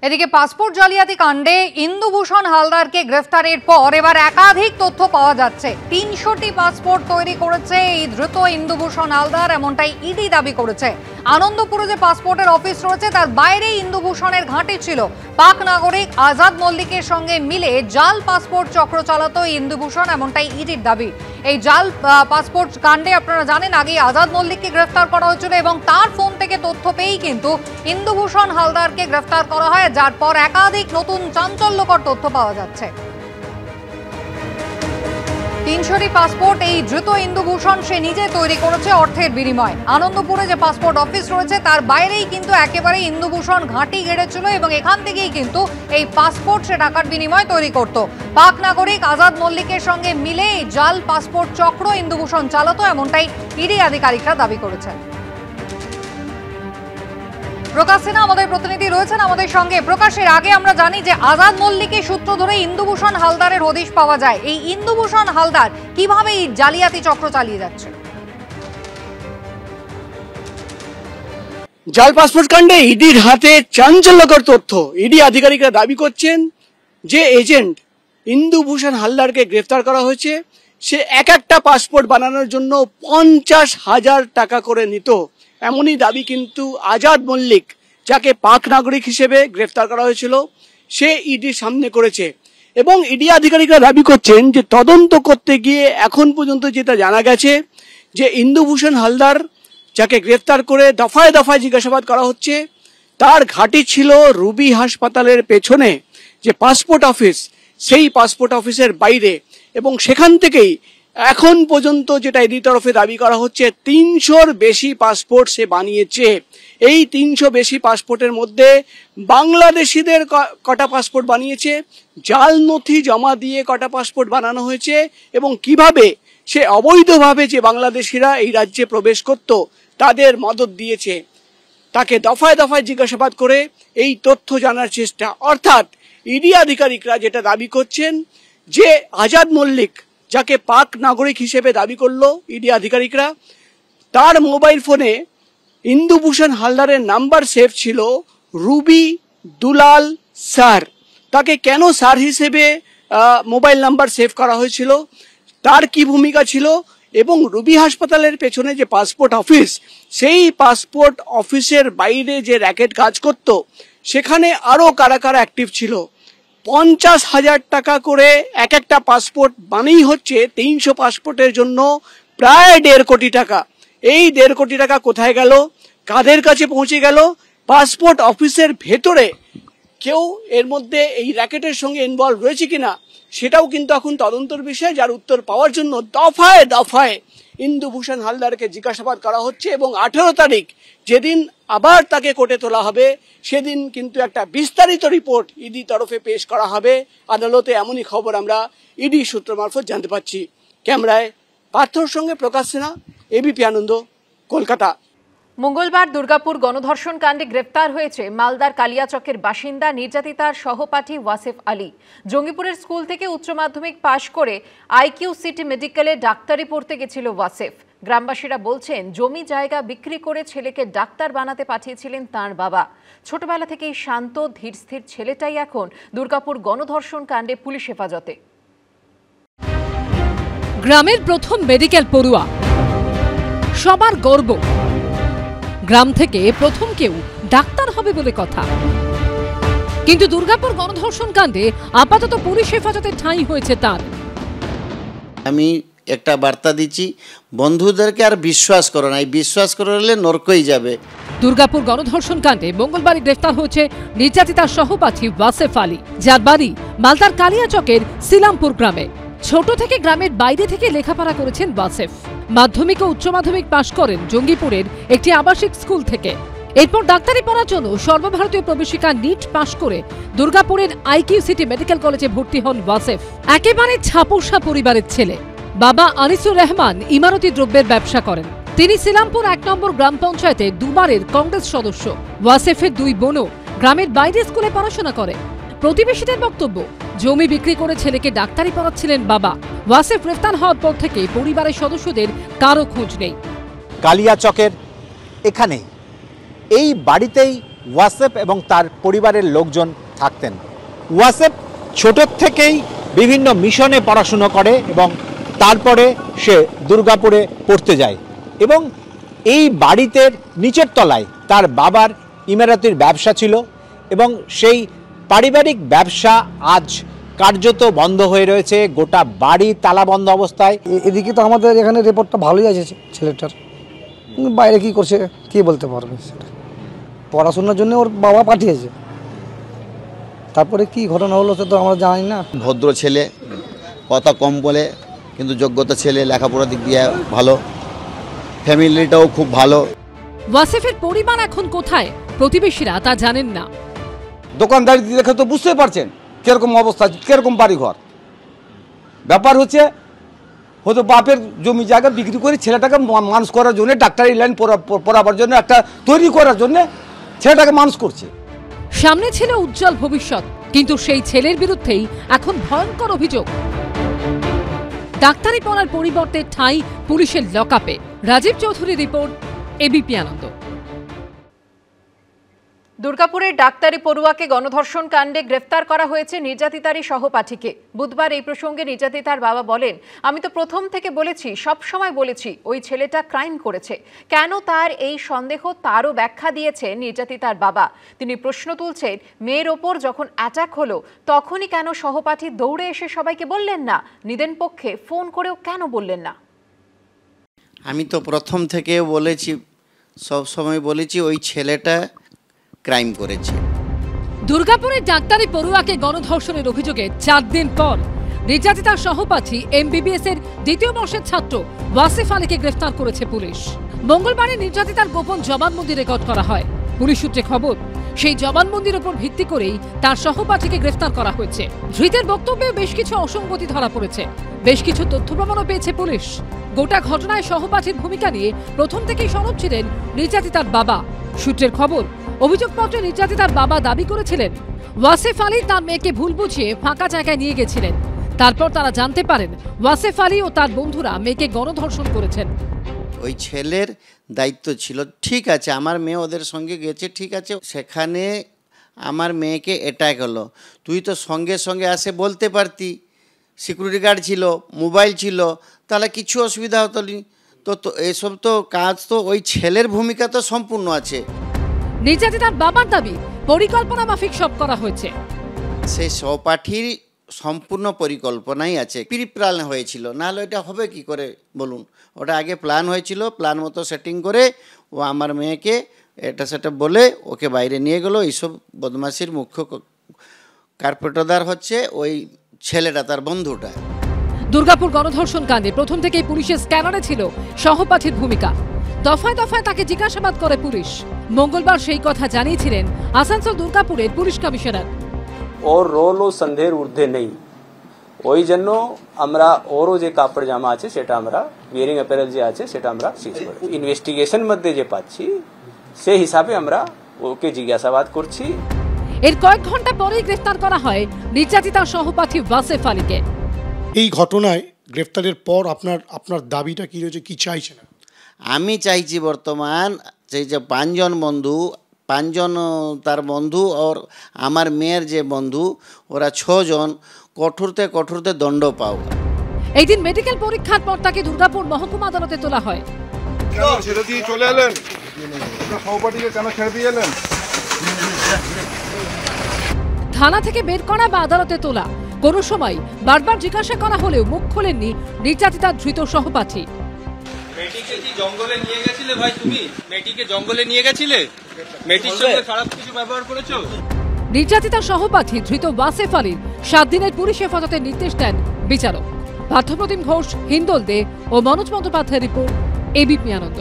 এদিকে পাসপোর্ট জালিয়াতি কাণ্ডে ইন্দুভূষণ হালদারকে গ্রেফতারের পর এবার একাধিক তথ্য পাওয়া যাচ্ছে। ৩০০টি পাসপোর্ট তৈরি করেছে এই ধৃত ইন্দুভূষণ হালদার, এমনটাই ইডি দাবি করেছে। আনন্দপুরে যে পাসপোর্টের অফিস রয়েছে তার বাইরে ইন্দুভূষণের ঘাঁটি ছিল। পাক নাগরিক আজাদ মল্লিকের সঙ্গে মিলে জাল পাসপোর্ট চক্র চালাতো ইন্দুভূষণ, এমনটাই ইডির দাবি। এই জাল পাসপোর্ট কাণ্ডে আপনারা জানেন আগে আজাদ মল্লিককে গ্রেফতার করা হয়েছিল এবং তার ফোন থেকে তথ্য পেয়েই কিন্তু ইন্দুভূষণ হালদারকে গ্রেফতার করা হয়, যার পর একাধিক নতুন চাঞ্চল্যকর তথ্য পাওয়া যাচ্ছে। ৩০০টি পাসপোর্ট এই ধৃত ইন্দুভূষণ সে নিজে তৈরি করেছে অর্থের বিনিময়ে। আনন্দপুরে যে পাসপোর্ট অফিস রয়েছে তার বাইরেই কিন্তু একেবারে ইন্দুভূষণ ঘাঁটি গেড়েছিল এবং এখান থেকেই কিন্তু এই পাসপোর্ট সে টাকার বিনিময়ে তৈরি করত। পাক নাগরিক আজাদ মল্লিকের সঙ্গে মিলে এই জাল পাসপোর্ট চক্র ইন্দুভূষণ চালাতো, এমনটাই ইডি আধিকারিকরা দাবি করেছেন। প্রকাশ সিনহা আমাদের প্রতিনিধি রয়েছেন আমাদের সঙ্গে। প্রকাশের আগে আমরা জানি যে আজাদ মল্লিকের সূত্র ধরে ইন্দুভূষণ হালদারের হদিশ পাওয়া যায়। এই ইন্দুভূষণ হালদার কিভাবে এই জালিয়াতি চক্র চালিয়ে যাচ্ছে? জাল পাসপোর্ট কাণ্ডে ইডির হাতে চাঞ্চল্যকর তথ্য। ইডি আধিকারিকরা দাবি করছেন যে এজেন্ট ইন্দুভূষণ হালদারকে গ্রেফতার করা হয়েছে। সে এক একটা পাসপোর্ট বানানোর জন্য ৫০,০০০ টাকা করে নিত, এমনই দাবি কিন্তু আজাদ মল্লিক, যাকে পাক নাগরিক হিসেবে গ্রেফতার করা হয়েছিল, সে ইডির সামনে করেছে। এবং ইডি আধিকারিকরা দাবি করছেন যে তদন্ত করতে গিয়ে এখন পর্যন্ত যেটা জানা গেছে যে ইন্দুভূষণ হালদার, যাকে গ্রেফতার করে দফায় দফায় জিজ্ঞাসাবাদ করা হচ্ছে, তার ঘাঁটি ছিল রুবি হাসপাতালের পেছনে যে পাসপোর্ট অফিস, সেই পাসপোর্ট অফিসের বাইরে। এবং সেখান থেকেই এখন পর্যন্ত যেটা ইডি তরফে দাবি করা হচ্ছে ৩০০-র বেশি পাসপোর্ট সে বানিয়েছে। এই ৩০০ বেশি পাসপোর্টের মধ্যে বাংলাদেশিদের কটা পাসপোর্ট বানিয়েছে, জাল নথি জমা দিয়ে কটা পাসপোর্ট বানানো হয়েছে, এবং কিভাবে সে অবৈধভাবে যে বাংলাদেশিরা এই রাজ্যে প্রবেশ করত তাদের মদত দিয়েছে, তাকে দফায় দফায় জিজ্ঞাসাবাদ করে এই তথ্য জানার চেষ্টা। অর্থাৎ ইডি আধিকারিকরা যেটা দাবি করছেন যে আজাদ মল্লিক, যাকে পাক নাগরিক হিসেবে দাবি করলো ইডি আধিকারিকরা, তার মোবাইল ফোনে ইন্দুভূষণ হালদারের নাম্বার সেভ ছিল রুবি দুলাল স্যার। তাকে কেন স্যার হিসেবে মোবাইল নাম্বার সেভ করা হয়েছিল, তার কি ভূমিকা ছিল, এবং রুবি হাসপাতালের পেছনে যে পাসপোর্ট অফিস, সেই পাসপোর্ট অফিসের বাইরে যে র্যাকেট কাজ করত, সেখানে আরও কারা কারা অ্যাক্টিভ ছিল। ৫০,০০০ টাকা করে এক একটা পাসপোর্ট মানেই হচ্ছে ৩০০ পাসপোর্টের জন্য প্রায় ১.৫ কোটি টাকা। এই ১.৫ কোটি টাকা কোথায় গেল, কাদের কাছে পৌঁছে গেল, পাসপোর্ট অফিসের ভেতরে কেউ এর মধ্যে এই র্যাকেটের সঙ্গে ইনভলভ রয়েছে কিনা, সেটাও কিন্তু এখন তদন্তের বিষয়, যার উত্তর পাওয়ার জন্য দফায় দফায় ইন্দুভূষণ হালদারকে জিজ্ঞাসাবাদ করা হচ্ছে। এবং ১৮ তারিখ যেদিন আবার তাকে কোর্টে তোলা হবে, সেদিন কিন্তু একটা বিস্তারিত রিপোর্ট ইডি তরফে পেশ করা হবে আদালতে, এমনই খবর আমরা ইডি সূত্র মারফত জানতে পারছি। ক্যামেরায় পার্থর সঙ্গে প্রকাশ সিনহা, এবিপি আনন্দ, কলকাতা। মঙ্গলবার দুর্গাপুর গণধর্ষণ কাণ্ডে গ্রেফতার হয়েছে মালদার কালিয়াচকের বাসিন্দা নির্যাতিতার সহপাঠী ওয়াসিফ আলী। জঙ্গিপুরের স্কুল থেকে উচ্চ মাধ্যমিক পাশ করে আইকিউ সিটি মেডিকেলে ডাক্তারি পড়তে গেছিল ওয়াসিফ। গ্রামবাসীরা বলছেন জমি জায়গা বিক্রি করে ছেলেকে ডাক্তার বানাতে পাঠিয়েছিলেন তার বাবা। ছোটবেলা থেকেই শান্ত ধীরস্থির ছেলেটাই এখন দুর্গাপুর গণধর্ষণ কাণ্ডে পুলিশ হেফাজতে। গ্রামের প্রথম মেডিকেল পড়ুয়া, সবার গর্ব। গ্রাম থেকে প্রথম কেউ ডাক্তার হবে বলে কথা। কিন্তু দুর্গাপুর গণধর্ষণ কাণ্ডে আপাতত পুলিশ হেফাজতে ঠাঁই হয়েছে তার। আমি একটা বার্তা দিচ্ছি, বন্ধুদেরকে আর বিশ্বাস করো না, এই বিশ্বাস করলে নরকই যাবে। দুর্গাপুর গণধর্ষণ কাণ্ডে মঙ্গলবার গ্রেফতার হয়েছে নির্যাতিতার সহপাঠী ওয়াসিফ আলী, যার বাড়ি মালদার কালিয়াচকের সিলামপুর গ্রামে। ছোট থেকে গ্রামের বাইরে থেকে লেখাপড়া করেছেন ওয়াসিফ। মাধ্যমিক ও উচ্চ মাধ্যমিক পাশ করেন জঙ্গিপুরের একটি আবাসিক স্কুল থেকে। এরপর ডাক্তারি পড়ার জন্য সর্বভারতীয় প্রবেশিকা নিট পাশ করে দুর্গাপুরের আইকিউ সিটি মেডিকেল কলেজে ভর্তি হন ওয়াসিফ। একেবারে ছাপোষা পরিবারের ছেলে। বাবা আনিসুর রহমান ইমারতি দ্রব্যের ব্যবসা করেন। তিনি সিলামপুর ১ নম্বর গ্রাম পঞ্চায়েতে দুবারের কংগ্রেস সদস্য। ওয়াসিফের ২ বোনও গ্রামের বাইরে স্কুলে পড়াশোনা করে। প্রতিবেশীদের বক্তব্য, জমি বিক্রি করে ছেলেকে ডাক্তারি পড়াচ্ছিলেন বাবা। ওয়াসিফ গ্রেফতার হওয়ার পর থেকে পরিবারের সদস্যদের কারো খোঁজ নেই। কালিয়াচকের এখানেই এই বাড়িতেই ওয়াসেফ এবং তার পরিবারের লোকজন থাকতেন। ওয়াসেফ ছোট থেকেই বিভিন্ন মিশনে পড়াশুনো করে এবং তারপরে সে দুর্গাপুরে পড়তে যায় এবং এই বাড়িতে নিচের তলায় তার বাবার ইমারতির ব্যবসা ছিল এবং সেই পারিবারিক ব্যবসা আজ কার্যত বন্ধ হয়ে রয়েছে, গোটা বাড়ি তালাবন্ধ অবস্থায়। এদিকে তো আমাদের এখানে রিপোর্টটা ভালোই আছে ছেলেটার, বাইরে কি করছে কে বলতে পারবে, সেটা পড়াশোনার জন্য ওর বাবা পাঠিয়েছে, তারপরে কি ঘটনা হলো সে তো আমরা জানি না। ভদ্র ছেলে, কথা কম বলে কিন্তু যোগ্যতা ছেলে, লেখাপড়ার দিক দিয়ে ভালো, ফ্যামিলিটাও খুব ভালো। ওয়াসেফের পরিবার এখন কোথায় প্রতিবেশীরা তা জানেন না। দোকানদারি দেখে তো বুঝতেই পারছেন কিরকম অবস্থা, কিরকম বাড়িঘর। ব্যাপার হচ্ছে হয়তো বাপের জমি জায়গা বিক্রি করে ছেলেটাকে মানুষ করার জন্য, ডাক্তারি লাইন পড়াবার জন্য, একটা তৈরি করার জন্য ছেলেটাকে মানুষ করছে। সামনে ছিল উজ্জ্বল ভবিষ্যৎ, কিন্তু সেই ছেলের বিরুদ্ধেই এখন ভয়ঙ্কর অভিযোগ। ডাক্তারি পড়ার পরিবর্তে ঠাঁই পুলিশের লকআপে। রাজীব চৌধুরী রিপোর্ট, এবিপি আনন্দ। দুর্গাপুরের ডাক্তারি পড়ুয়াকে গণধর্ষণ কাণ্ডে গ্রেফতার করা হয়েছে নির্যাতিতারই সহপাঠীকে। বুধবার এই প্রসঙ্গে নির্যাতিতার বাবা বলেন, আমি তো প্রথম থেকে বলেছি, সব সময় বলেছি ওই ছেলেটা ক্রাইম করেছে। কেন তার এই সন্দেহ, তারও ব্যাখ্যা দিয়েছে নির্যাতিতার বাবা। তিনি প্রশ্ন তুলছেন, মেয়ের ওপর যখন অ্যাটাক হলো তখনই কেন সহপাঠী দৌড়ে এসে সবাইকে বললেন না? নিদেন পক্ষে ফোন করেও কেন বললেন না? আমি তো প্রথম থেকে বলেছি, সব সময় বলেছি ওই ছেলেটা ক্রাইম করেছে। দুর্গাপুরের ডাক্তারি পড়ুয়াকে গণধর্ষণের অভিযোগে 4 দিন পর নির্যাতিতার সহপাঠী MBBS এর দ্বিতীয় বর্ষের ছাত্র ওয়াসিফ আলীকে গ্রেফতার করেছে পুলিশ। মঙ্গলবারে নির্যাতিতার গোপন জবানবন্দি রেকর্ড করা হয়। পুলিশ সূত্রে খবর, সেই জবানবন্দির উপর ভিত্তি করেই তার সহপাঠীকে গ্রেফতার করা হয়েছে। ধৃতের বক্তব্যে বেশ কিছু অসঙ্গতি ধরা পড়েছে, বেশ কিছু তথ্য প্রমাণও পেয়েছে পুলিশ। গোটা ঘটনায় সহপাঠীর ভূমিকা নিয়ে প্রথম থেকেই সরব ছিলেন নির্যাতিতার বাবা। সূত্রের খবর, অভিযোগপত্রে নির্যাতিতার বাবা দাবি করেছিলেন ওয়াসিফ আলী তার মেয়েকে ভুল বুঝিয়ে ফাঁকা জায়গায় নিয়ে গেছিলেন। তারপর তারা জানতে পারেন ওয়াসিফ আলী ও তার বন্ধুরা মেয়েকে গণধর্ষণ করেছেন। ওই ছেলের দায়িত্ব ছিল, ঠিক আছে আমার মেয়ে ওদের সঙ্গে গেছে, ঠিক আছে, সেখানে আমার মেয়েকে অ্যাটাক হলো, তুই তো সঙ্গে সঙ্গে আসে বলতে পারতি, সিকিউরিটি গার্ড ছিল, মোবাইল ছিল, তাহলে কিছু অসুবিধা হতো নি। তো এসব তো কাজ তো ওই ছেলের ভূমিকা তো সম্পূর্ণ আছে। নির্যাতিতার বাবার দাবি, পরিকল্পনা মাফিক সব করা হয়েছে। সেই সহপাঠীর সম্পূর্ণ পরিকল্পনাই আছে, প্রি প্ল্যান হয়েছিল, নাহলে এটা হবে কি করে বলুন? ওটা আগে প্ল্যান হয়েছিল, প্ল্যান মতো সেটিং করে ও আমার মেয়েকে এটা সেটা বলে ওকে বাইরে নিয়ে গেলো। এইসব বদমাশির মুখ্য কার্পেটদার হচ্ছে ওই ছেলেটা, তার বন্ধুটা। দুর্গাপুর গণধর্ষণ কাণ্ডে প্রথম থেকেই পুলিশের স্ক্যানারে ছিল সহপাঠীর ভূমিকা। দফায় দফায় তাকে জিজ্ঞাসাবাদ করে পুলিশ। মঙ্গলবার সেই কথা জানিয়েছিলেন আসানসোল দুর্গাপুরের পুলিশ কমিশনার। ওর রোল ও সন্দেহের ঊর্ধ্বে নেই, ওই জন্য আমরা ওরও যে কাপড় জামা আছে সেটা আমরা, ওয়্যারিং অ্যাপারেল যে আছে সেটা আমরা সিজ করি। ইনভেস্টিগেশন মধ্যে যে পাচ্ছি সেই হিসাবে আমরা ওকে জিজ্ঞাসাবাদ করছি। এর কয়েক ঘন্টা পরেই গ্রেফতার করা হয় নির্যাতিতার সহপাঠী ওয়াসিফ আলীকে। এই ঘটনায় গ্রেফতারের পর আপনার দাবিটা কি রয়েছে, কি চাইছেন? আমি চাইছি বর্তমান সেই যে 5 জন বন্ধু, 5 জন তার বন্ধু আর আমার মেয়ের যে বন্ধু, ওরা 6 জন কঠোরতে দণ্ড পাও। এই দিন মেডিকেল পরীক্ষার পর তাকে দুর্গাপুর মহকুমা আদালতে তোলা হয়। ছেড়ে দিয়ে চলে এলেন, সহপাঠীকে কেন ছেড়ে দিয়ে এলেন? থানা থেকে বের করা বা আদালতে তোলা, কোনো সময় বারবার জিজ্ঞাসা করা হলেও মুখ খোলেননি নির্যাতিতার ধৃত সহপাঠী। মেয়েটিকে কি জঙ্গলে নিয়ে গেছিলে ভাই? তুমি মেয়েটিকে জঙ্গলে নিয়ে গেছিলে? মেয়েটির সঙ্গে খারাপ কিছু ব্যবহার করেছো? নির্যাতিতার সহপাঠী ধৃত ওয়াসিফ আলীর 7 দিনের পুলিশ হেফাজতের নির্দেশ দেন বিচারক। পার্থপ্রতিম ঘোষ, হিন্দল দে ও মনোজ বন্দ্যোপাধ্যায়ের রিপোর্ট, এবিপি আনন্দ।